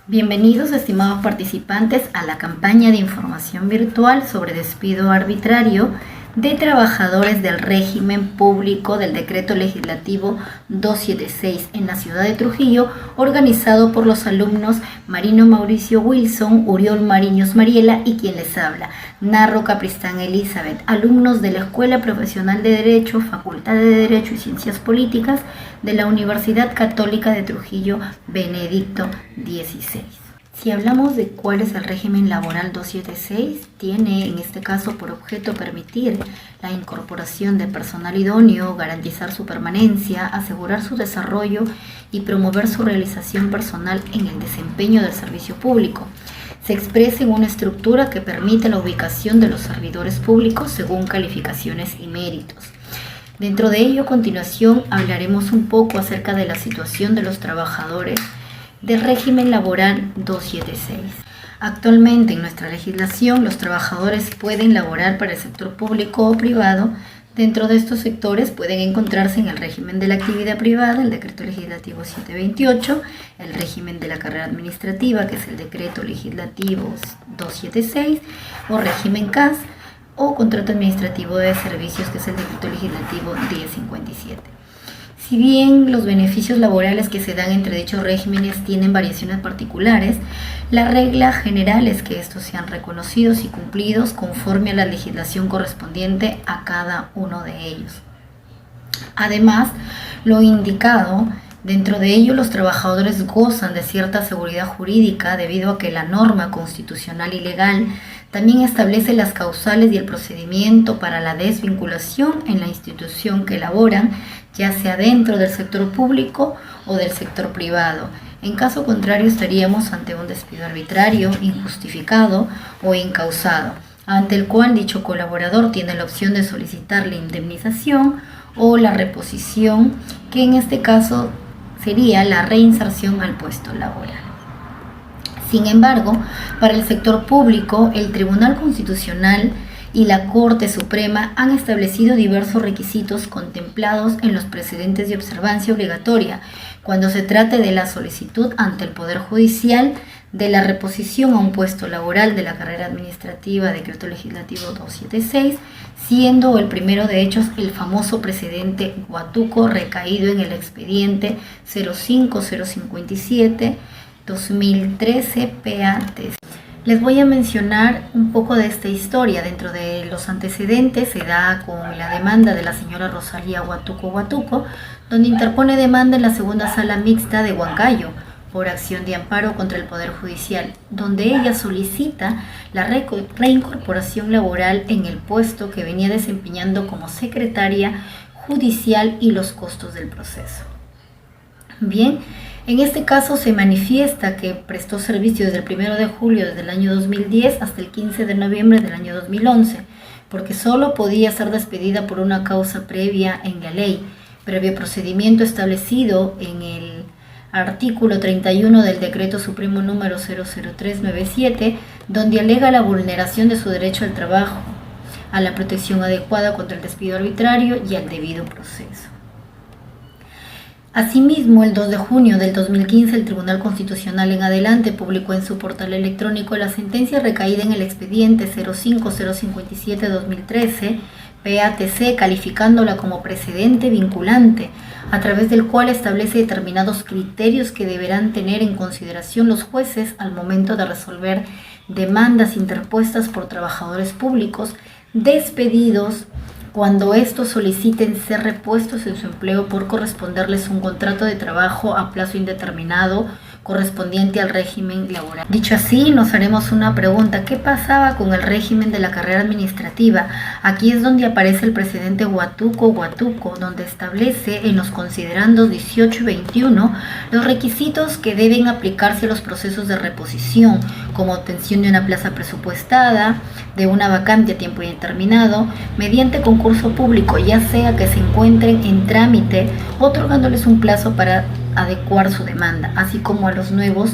Bienvenidos, estimados participantes, a la campaña de información virtual sobre despido arbitrario de trabajadores del régimen público del Decreto Legislativo 276 en la ciudad de Trujillo, organizado por los alumnos Marino Mauricio Wilson, Uriol Mariños Mariela y quien les habla, Narro Capristán Elizabeth, alumnos de la Escuela Profesional de Derecho, Facultad de Derecho y Ciencias Políticas de la Universidad Católica de Trujillo, Benedicto XVI. Si hablamos de cuál es el régimen laboral 276, tiene en este caso por objeto permitir la incorporación de personal idóneo, garantizar su permanencia, asegurar su desarrollo y promover su realización personal en el desempeño del servicio público. Se expresa en una estructura que permite la ubicación de los servidores públicos según calificaciones y méritos. Dentro de ello, a continuación, hablaremos un poco acerca de la situación de los trabajadores del régimen laboral 276. Actualmente en nuestra legislación los trabajadores pueden laborar para el sector público o privado. Dentro de estos sectores pueden encontrarse en el régimen de la actividad privada, el Decreto Legislativo 728, el régimen de la carrera administrativa, que es el Decreto Legislativo 276, o régimen CAS, o contrato administrativo de servicios, que es el Decreto Legislativo 1057. Si bien los beneficios laborales que se dan entre dichos regímenes tienen variaciones particulares, la regla general es que estos sean reconocidos y cumplidos conforme a la legislación correspondiente a cada uno de ellos. Además, lo indicado, dentro de ello los trabajadores gozan de cierta seguridad jurídica debido a que la norma constitucional y legal también establece las causales y el procedimiento para la desvinculación en la institución que laboran, ya sea dentro del sector público o del sector privado. En caso contrario, estaríamos ante un despido arbitrario, injustificado o incausado, ante el cual dicho colaborador tiene la opción de solicitar la indemnización o la reposición, que en este caso sería la reinserción al puesto laboral. Sin embargo, para el sector público, el Tribunal Constitucional y la Corte Suprema han establecido diversos requisitos contemplados en los precedentes de observancia obligatoria cuando se trate de la solicitud ante el Poder Judicial de la reposición a un puesto laboral de la carrera administrativa, Decreto Legislativo 276, siendo el primero de ellos el famoso precedente Huatuco recaído en el expediente 05057 2013 PAT. Les voy a mencionar un poco de esta historia. Dentro de los antecedentes se da con la demanda de la señora Rosalía Huatuco, donde interpone demanda en la segunda sala mixta de Huancayo por acción de amparo contra el Poder Judicial, donde ella solicita la reincorporación laboral en el puesto que venía desempeñando como secretaria judicial y los costos del proceso. Bien, en este caso se manifiesta que prestó servicio desde el 1 de julio del año 2010 hasta el 15 de noviembre del año 2011, porque solo podía ser despedida por una causa previa en la ley, previo procedimiento establecido en el artículo 31 del Decreto Supremo número 00397, donde alega la vulneración de su derecho al trabajo, a la protección adecuada contra el despido arbitrario y al debido proceso. Asimismo, el 2 de junio del 2015, el Tribunal Constitucional en adelante publicó en su portal electrónico la sentencia recaída en el expediente 05057-2013 PATC, calificándola como precedente vinculante, a través del cual establece determinados criterios que deberán tener en consideración los jueces al momento de resolver demandas interpuestas por trabajadores públicos despedidos cuando estos soliciten ser repuestos en su empleo por corresponderles un contrato de trabajo a plazo indeterminado correspondiente al régimen laboral. Dicho así, nos haremos una pregunta: ¿qué pasaba con el régimen de la carrera administrativa? Aquí es donde aparece el precedente Huatuco, donde establece en los considerandos 18 y 21 los requisitos que deben aplicarse a los procesos de reposición, como obtención de una plaza presupuestada, de una vacante a tiempo indeterminado, mediante concurso público, ya sea que se encuentren en trámite, otorgándoles un plazo para adecuar su demanda, así como a los nuevos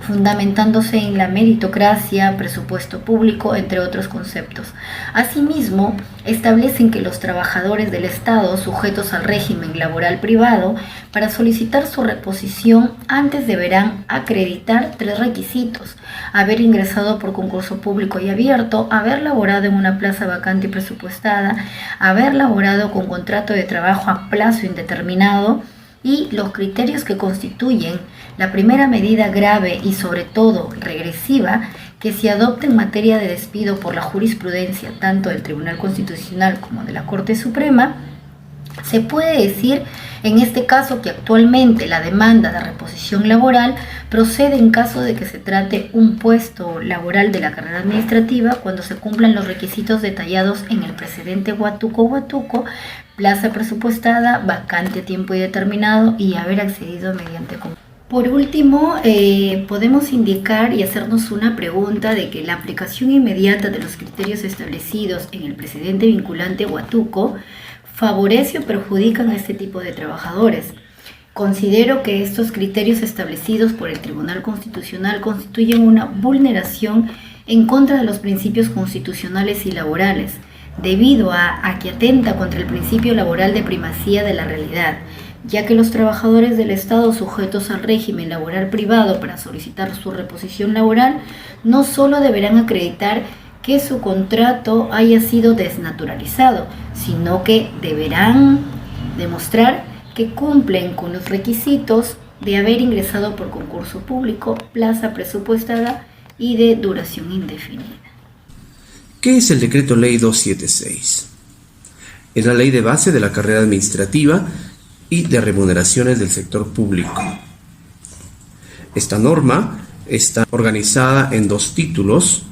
fundamentándose en la meritocracia, presupuesto público, entre otros conceptos. Asimismo, establecen que los trabajadores del Estado sujetos al régimen laboral privado, para solicitar su reposición, antes deberán acreditar 3 requisitos: haber ingresado por concurso público y abierto, haber laborado en una plaza vacante y presupuestada, haber laborado con contrato de trabajo a plazo indeterminado, y los criterios que constituyen la primera medida grave y sobre todo regresiva que se adopta en materia de despido por la jurisprudencia tanto del Tribunal Constitucional como de la Corte Suprema. Se puede decir en este caso que actualmente la demanda de reposición laboral procede en caso de que se trate un puesto laboral de la carrera administrativa cuando se cumplan los requisitos detallados en el precedente Huátuco, plaza presupuestada, vacante a tiempo indeterminado y haber accedido mediante concurso. Por último, podemos indicar y hacernos una pregunta de que la aplicación inmediata de los criterios establecidos en el precedente vinculante Huátuco favorece o perjudican a este tipo de trabajadores. Considero que estos criterios establecidos por el Tribunal Constitucional constituyen una vulneración en contra de los principios constitucionales y laborales, debido a que atenta contra el principio laboral de primacía de la realidad, ya que los trabajadores del Estado sujetos al régimen laboral privado para solicitar su reposición laboral no solo deberán acreditar que su contrato haya sido desnaturalizado, sino que deberán demostrar que cumplen con los requisitos de haber ingresado por concurso público, plaza presupuestada y de duración indefinida. ¿Qué es el Decreto Ley 276? Es la ley de base de la carrera administrativa y de remuneraciones del sector público. Esta norma está organizada en 2 títulos,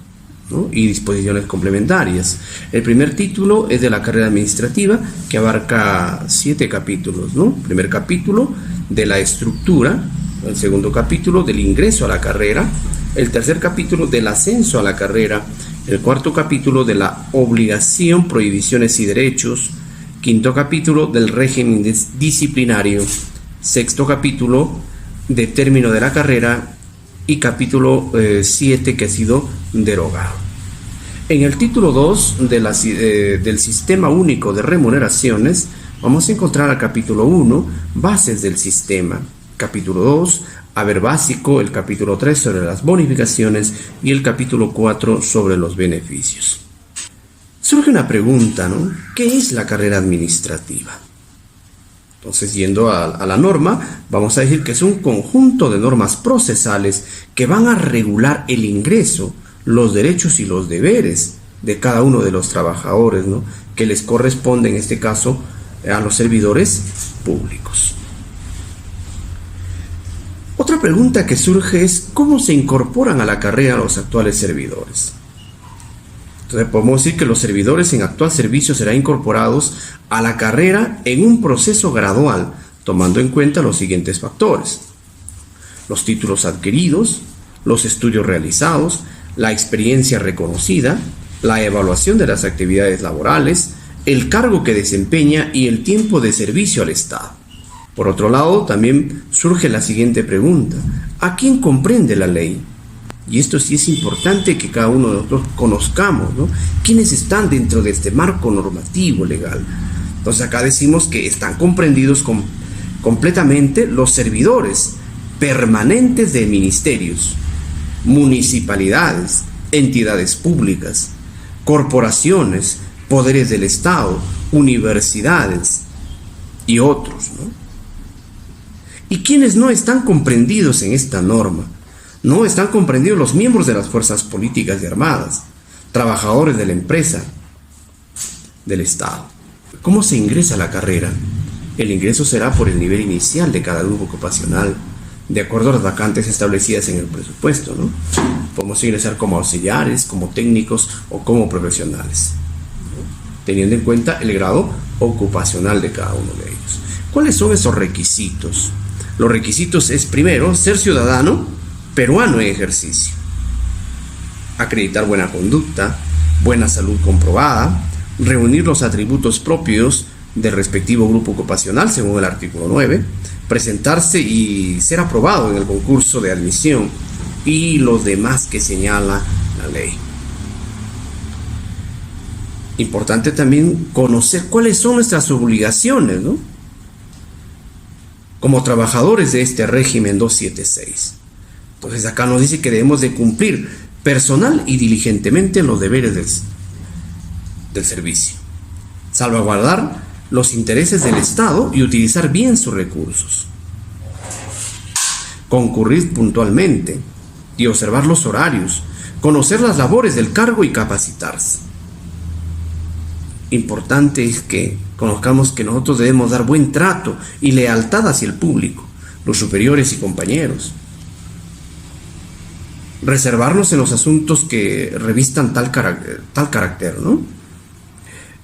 ¿no?, y disposiciones complementarias. El primer título es de la carrera administrativa, que abarca 7 capítulos, ¿no? El primer capítulo de la estructura, el segundo capítulo del ingreso a la carrera, el tercer capítulo del ascenso a la carrera, el cuarto capítulo de la obligación, prohibiciones y derechos, quinto capítulo del régimen disciplinario, sexto capítulo de término de la carrera y capítulo 7 que ha sido derogado. En el título 2 del Sistema Único de Remuneraciones vamos a encontrar al capítulo 1, Bases del Sistema, capítulo 2, Haber Básico, el capítulo 3 sobre las bonificaciones y el capítulo 4 sobre los beneficios. Surge una pregunta, ¿no? ¿Qué es la carrera administrativa? Entonces, yendo a la norma, vamos a decir que es un conjunto de normas procesales que van a regular el ingreso, los derechos y los deberes de cada uno de los trabajadores, ¿no?, que les corresponde en este caso a los servidores públicos. Otra pregunta que surge es ¿cómo se incorporan a la carrera los actuales servidores? Entonces podemos decir que los servidores en actual servicio serán incorporados a la carrera en un proceso gradual, tomando en cuenta los siguientes factores: los títulos adquiridos, los estudios realizados, la experiencia reconocida, la evaluación de las actividades laborales, el cargo que desempeña y el tiempo de servicio al Estado. Por otro lado, también surge la siguiente pregunta: ¿a quién comprende la ley? Y esto sí es importante que cada uno de nosotros conozcamos, ¿no?, quiénes están dentro de este marco normativo legal. Entonces acá decimos que están comprendidos completamente los servidores permanentes de ministerios, municipalidades, entidades públicas, corporaciones, poderes del Estado, universidades y otros, ¿no? ¿Y quiénes no están comprendidos en esta norma? No están comprendidos los miembros de las fuerzas políticas y armadas, trabajadores de la empresa, del Estado. ¿Cómo se ingresa a la carrera? El ingreso será por el nivel inicial de cada grupo ocupacional, de acuerdo a las vacantes establecidas en el presupuesto, ¿no? Podemos ingresar como auxiliares, como técnicos o como profesionales, ¿no?, teniendo en cuenta el grado ocupacional de cada uno de ellos. ¿Cuáles son esos requisitos? Los requisitos es, primero, ser ciudadano peruano en ejercicio, acreditar buena conducta, buena salud comprobada, reunir los atributos propios del respectivo grupo ocupacional según el artículo 9, presentarse y ser aprobado en el concurso de admisión y los demás que señala la ley. Importante también conocer cuáles son nuestras obligaciones, ¿no?, como trabajadores de este régimen 276. Entonces acá nos dice que debemos de cumplir personal y diligentemente los deberes del servicio, salvaguardar los intereses del Estado y utilizar bien sus recursos, concurrir puntualmente y observar los horarios, conocer las labores del cargo y capacitarse. Importante es que conozcamos que nosotros debemos dar buen trato y lealtad hacia el público, los superiores y compañeros. Reservarnos en los asuntos que revistan tal carácter, ¿no?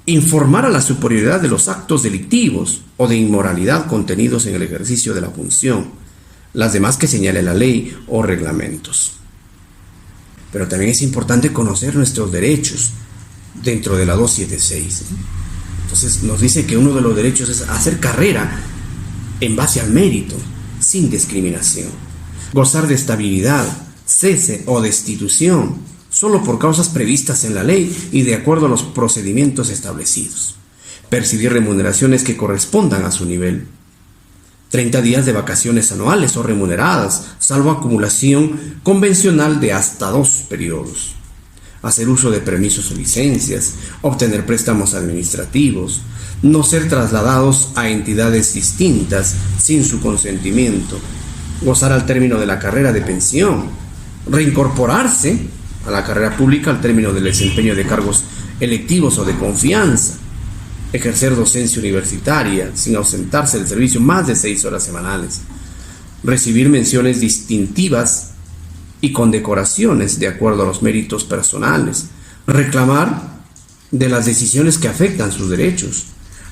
Informar a la superioridad de los actos delictivos o de inmoralidad contenidos en el ejercicio de la función, las demás que señale la ley o reglamentos. Pero también es importante conocer nuestros derechos dentro de la 276. Entonces nos dice que uno de los derechos es hacer carrera en base al mérito, sin discriminación, gozar de estabilidad, cese o destitución solo por causas previstas en la ley y de acuerdo a los procedimientos establecidos, percibir remuneraciones que correspondan a su nivel, 30 días de vacaciones anuales o remuneradas, salvo acumulación convencional de hasta 2 periodos, hacer uso de permisos o licencias, obtener préstamos administrativos, no ser trasladados a entidades distintas sin su consentimiento, gozar al término de la carrera de pensión, reincorporarse a la carrera pública al término del desempeño de cargos electivos o de confianza, ejercer docencia universitaria sin ausentarse del servicio más de 6 horas semanales, recibir menciones distintivas y condecoraciones de acuerdo a los méritos personales, reclamar de las decisiones que afectan sus derechos,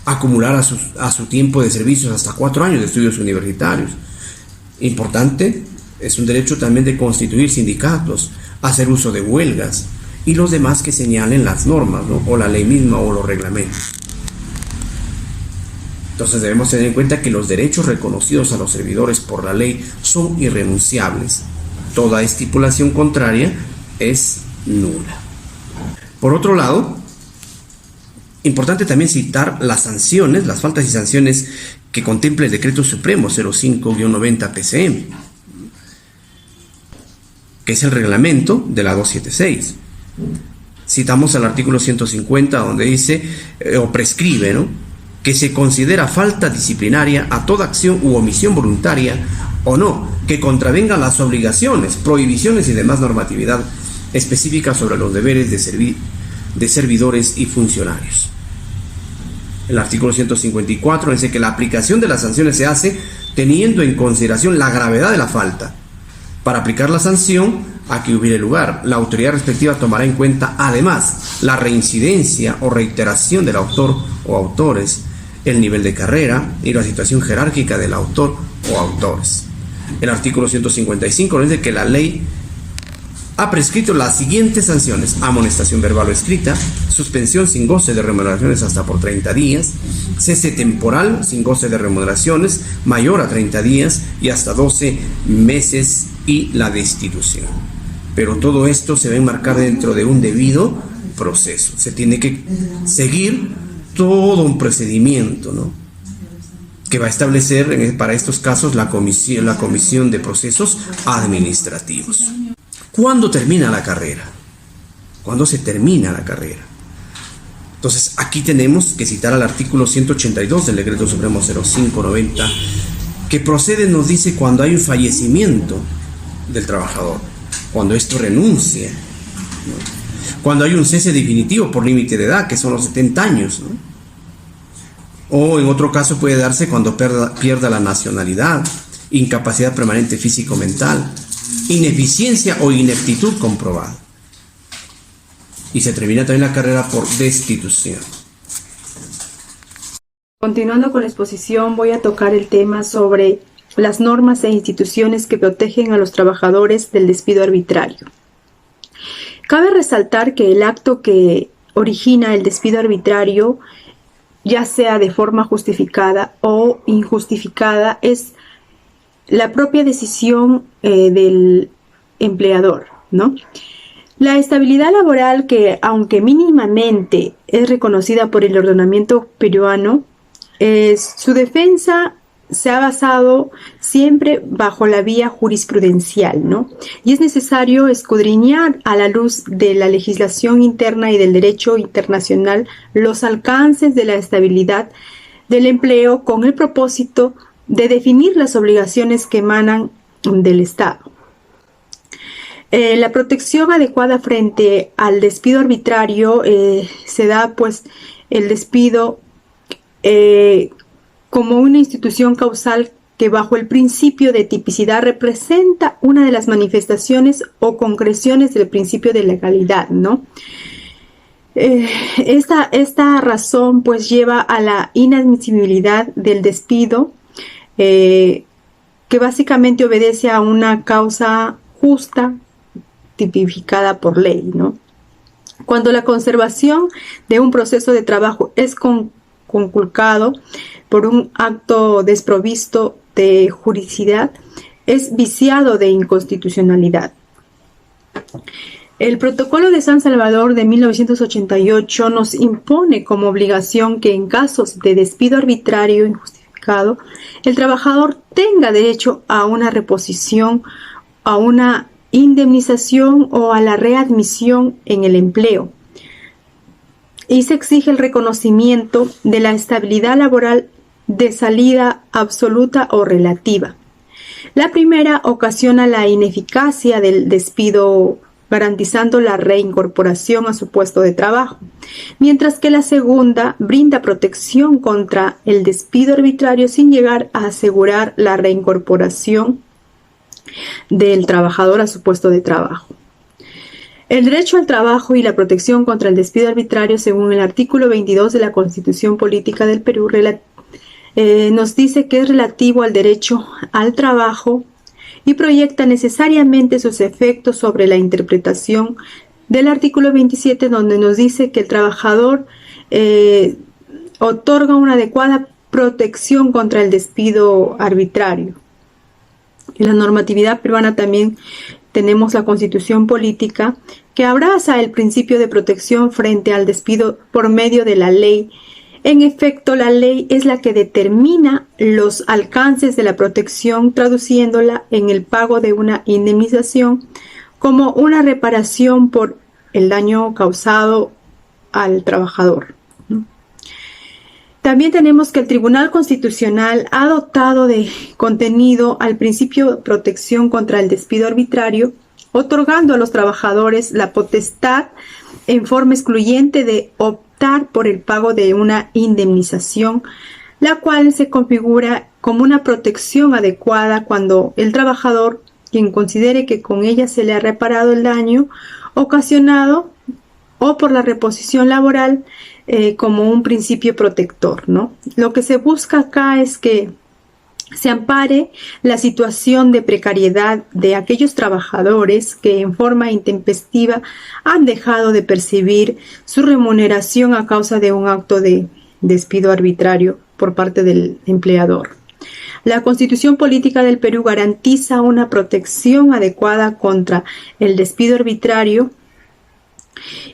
acumular a su tiempo de servicios hasta 4 años de estudios universitarios. Importante, es un derecho también de constituir sindicatos, hacer uso de huelgas y los demás que señalen las normas, ¿no?, o la ley misma o los reglamentos. Entonces debemos tener en cuenta que los derechos reconocidos a los servidores por la ley son irrenunciables. Toda estipulación contraria es nula. Por otro lado, importante también citar las sanciones, las faltas y sanciones que contempla el Decreto Supremo 05-90 PCM, que es el reglamento de la 276. Citamos al artículo 150 donde dice o prescribe, ¿no?, que se considera falta disciplinaria a toda acción u omisión voluntaria o no que contravenga las obligaciones, prohibiciones y demás normatividad específica sobre los deberes de servidores y funcionarios. El artículo 154 dice que la aplicación de las sanciones se hace teniendo en consideración la gravedad de la falta. Para aplicar la sanción a que hubiere lugar, la autoridad respectiva tomará en cuenta además la reincidencia o reiteración del autor o autores, el nivel de carrera y la situación jerárquica del autor o autores. El artículo 155 nos dice que la ley ha prescrito las siguientes sanciones: amonestación verbal o escrita, suspensión sin goce de remuneraciones hasta por 30 días, cese temporal sin goce de remuneraciones mayor a 30 días y hasta 12 meses y la destitución. Pero todo esto se va a enmarcar dentro de un debido proceso. Se tiene que seguir todo un procedimiento, ¿no?, que va a establecer para estos casos la comisión de procesos administrativos. ¿Cuándo termina la carrera? ¿Cuándo se termina la carrera? Entonces aquí tenemos que citar al artículo 182 del Decreto Supremo 05-90, que procede, nos dice, cuando hay un fallecimiento del trabajador, cuando esto renuncia, ¿no?, cuando hay un cese definitivo por límite de edad, que son los 70 años, ¿no?, o en otro caso puede darse cuando pierda la nacionalidad, incapacidad permanente físico-mental, ineficiencia o ineptitud comprobada. Y se termina también la carrera por destitución. Continuando con la exposición, voy a tocar el tema sobre las normas e instituciones que protegen a los trabajadores del despido arbitrario. Cabe resaltar que el acto que origina el despido arbitrario, ya sea de forma justificada o injustificada, es la propia decisión del empleador, ¿no? La estabilidad laboral, que aunque mínimamente es reconocida por el ordenamiento peruano, su defensa se ha basado siempre bajo la vía jurisprudencial, ¿no? Y es necesario escudriñar a la luz de la legislación interna y del derecho internacional los alcances de la estabilidad del empleo con el propósito de definir las obligaciones que emanan del Estado. La protección adecuada frente al despido arbitrario se da, pues, el despido como una institución causal que bajo el principio de tipicidad representa una de las manifestaciones o concreciones del principio de legalidad, ¿no? Esta razón, pues, lleva a la inadmisibilidad del despido, que básicamente obedece a una causa justa tipificada por ley, ¿no? Cuando la conservación de un proceso de trabajo es conculcado por un acto desprovisto de juridicidad, es viciado de inconstitucionalidad. El Protocolo de San Salvador de 1988 nos impone como obligación que en casos de despido arbitrario injustificado, el trabajador tenga derecho a una reposición, a una indemnización o a la readmisión en el empleo. Y se exige el reconocimiento de la estabilidad laboral de salida absoluta o relativa. La primera ocasiona la ineficacia del despido, garantizando la reincorporación a su puesto de trabajo, mientras que la segunda brinda protección contra el despido arbitrario sin llegar a asegurar la reincorporación del trabajador a su puesto de trabajo. El derecho al trabajo y la protección contra el despido arbitrario, según el artículo 22 de la Constitución Política del Perú, nos dice que es relativo al derecho al trabajo y proyecta necesariamente sus efectos sobre la interpretación del artículo 27, donde nos dice que el trabajador otorga una adecuada protección contra el despido arbitrario. En la normatividad peruana también tenemos la Constitución Política, que abraza el principio de protección frente al despido por medio de la ley. En efecto, la ley es la que determina los alcances de la protección, traduciéndola en el pago de una indemnización como una reparación por el daño causado al trabajador. También tenemos que el Tribunal Constitucional ha dotado de contenido al principio de protección contra el despido arbitrario, otorgando a los trabajadores la potestad en forma excluyente de optar por el pago de una indemnización, la cual se configura como una protección adecuada cuando el trabajador, quien considere que con ella se le ha reparado el daño ocasionado o por la reposición laboral, como un principio protector, ¿no? Lo que se busca acá es que se ampare la situación de precariedad de aquellos trabajadores que en forma intempestiva han dejado de percibir su remuneración a causa de un acto de despido arbitrario por parte del empleador. La Constitución Política del Perú garantiza una protección adecuada contra el despido arbitrario.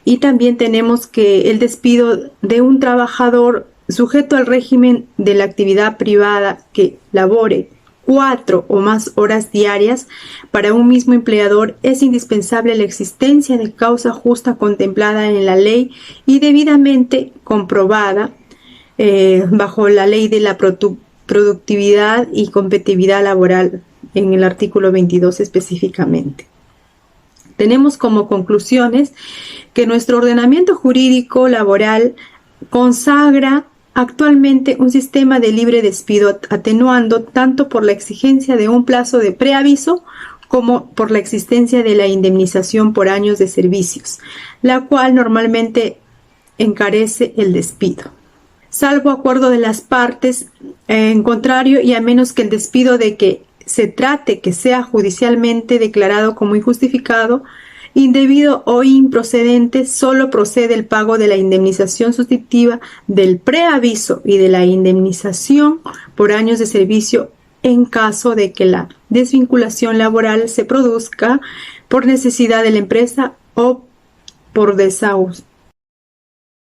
Y también tenemos que el despido de un trabajador sujeto al régimen de la actividad privada que labore 4 o más horas diarias para un mismo empleador, es indispensable la existencia de causa justa contemplada en la ley y debidamente comprobada bajo la ley de la productividad y competitividad laboral en el artículo 22 específicamente. Tenemos como conclusiones que nuestro ordenamiento jurídico laboral consagra actualmente un sistema de libre despido, atenuando tanto por la exigencia de un plazo de preaviso como por la existencia de la indemnización por años de servicios, la cual normalmente encarece el despido. Salvo acuerdo de las partes, en contrario y a menos que el despido de que se trate que sea judicialmente declarado como injustificado, indebido o improcedente, solo procede el pago de la indemnización sustitutiva del preaviso y de la indemnización por años de servicio en caso de que la desvinculación laboral se produzca por necesidad de la empresa o por